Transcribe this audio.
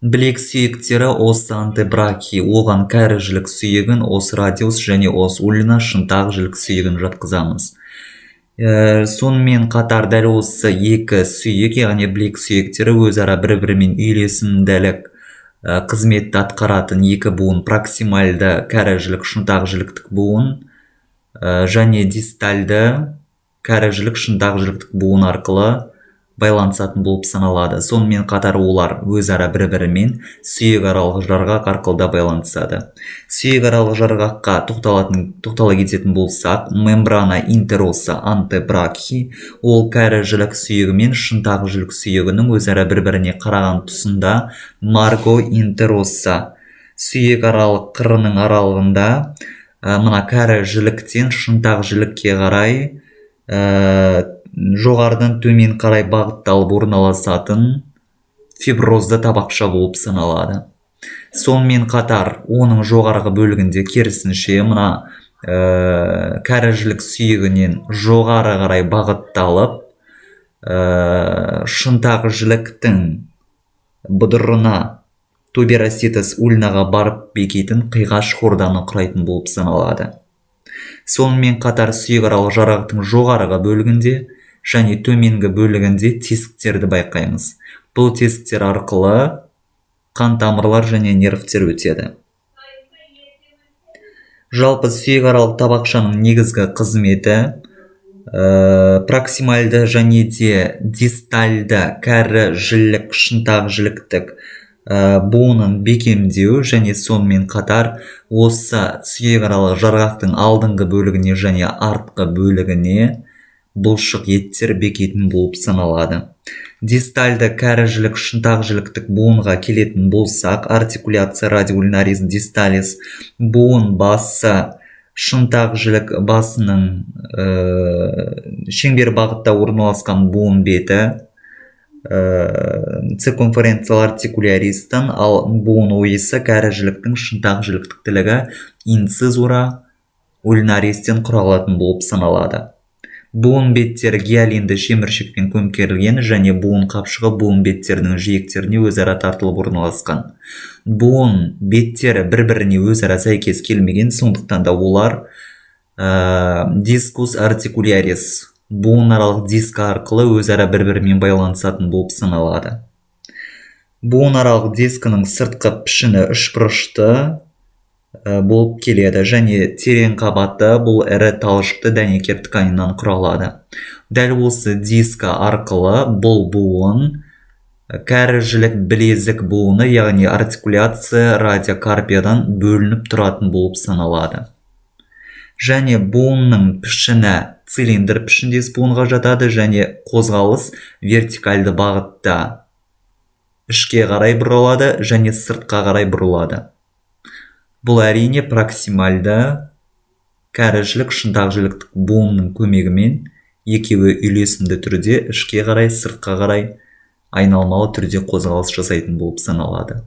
Білек сүйектері ос антебрахий, оған кәрі жілік сүйегін, ос радиус және ос ульна шынтақ жілік сүйегін жатқызамыз. Сонымен қатар дәл осы екі сүйек, яғни білек сүйектері өзара бір-бірімен үйлесімділік қызметті атқаратын екі буын, проксимальды кәрі жілік шынтақ жіліктік буын және дистальды кәрі жілік шынтақ жіліктік буын арқылы байланысатын болып саналады. Сонымен қатар олар өзара бір-бірімен сүйек аралық жарғақ арқылы да байланысады. Сүйек аралық жарғаққа тоқтала кететін болсақ, мембрана интероса антебрахий, ол кәрі жілік сүйегі мен шынтақ жілік сүйегінің өзара бір-біріне қараған тұсында марго интероса сүйек аралық қырының аралығында мына кәрі жіліктен шынтақ жілікке қарай жоғарыдан төмен қарай бағытталып орналасатын фиброзды табақша болып саналады. Сонымен қатар оның жоғарғы бөлігінде керісінше мына кәрі жілік сүйегінен жоғары қарай бағытталып шынтақ жіліктің бұдырына тубероситес ульнаға барып бекитін қиғаш хорданы құрайтын болып саналады. Сонымен қатар сүйек аралық жарғақтың жоғарғы бөлігінде және төменгі бөлігінде тесіктерді байқаймыз. Бұл тесіктер арқылы қан тамырлар және нервтер өтеді. Жалпы сүйек аралық табақшаның негізгі қызметі проксимальды және де дистальды кәрі жілік шынтақ жіліктік буынын бекемдеу және сонымен қатар осы сүйек аралық жарғақтың алдыңғы бөлігіне және артқы бөлігіне бұлшық еттер бекетін болып саналады. Дистальды кәрі жілік шынтақ жіліктік буынға келетін болсақ, артикуляция радиоульнарис дисталис буын басы шынтақ жілік басының шеңбер бағытта орналасқан буын беті циркумференциал артикуляристан, ал буын ойысы кәрі жіліктің шынтақ жіліктіктілігі инцизура ульнаристен құралатын болып саналады. Буын беттері гиалинді шеміршекпен көмкерілген және буын қапшығы буын беттерінің жиектеріне өзара тартылып орналасқан. Буын беттері бір-біріне өзара сәйкес келмеген, сондықтан да олар дискус артикулярис буын аралық дискі арқылы өзара бір-бірімен байланысатын болып саналады. Буын аралық дискінің сыртқы пішіні үшбұрышты болып келеді және терең қабаты бұл ірі талшықты дәнекер тканиннан құралады. Дәл осы дискі арқылы бұл буын кәрі жілік білезік буыны, яғни артикуляция радиокарпиядан бөлініп тұратын болып саналады. Және буынның пішіні цилиндр пішіндес буынға жатады және қозғалыс вертикальды бағытта ішке қарай бұрылады және сыртқа қарай бұрылады. Бұл әрине проксимальды кәрі жілік шынтақ жіліктік буынның көмегімен екеуі үйлесімді түрде ішке қарай сыртқа қарай айналмалы түрде қозғалыс жасайтын болып саналады.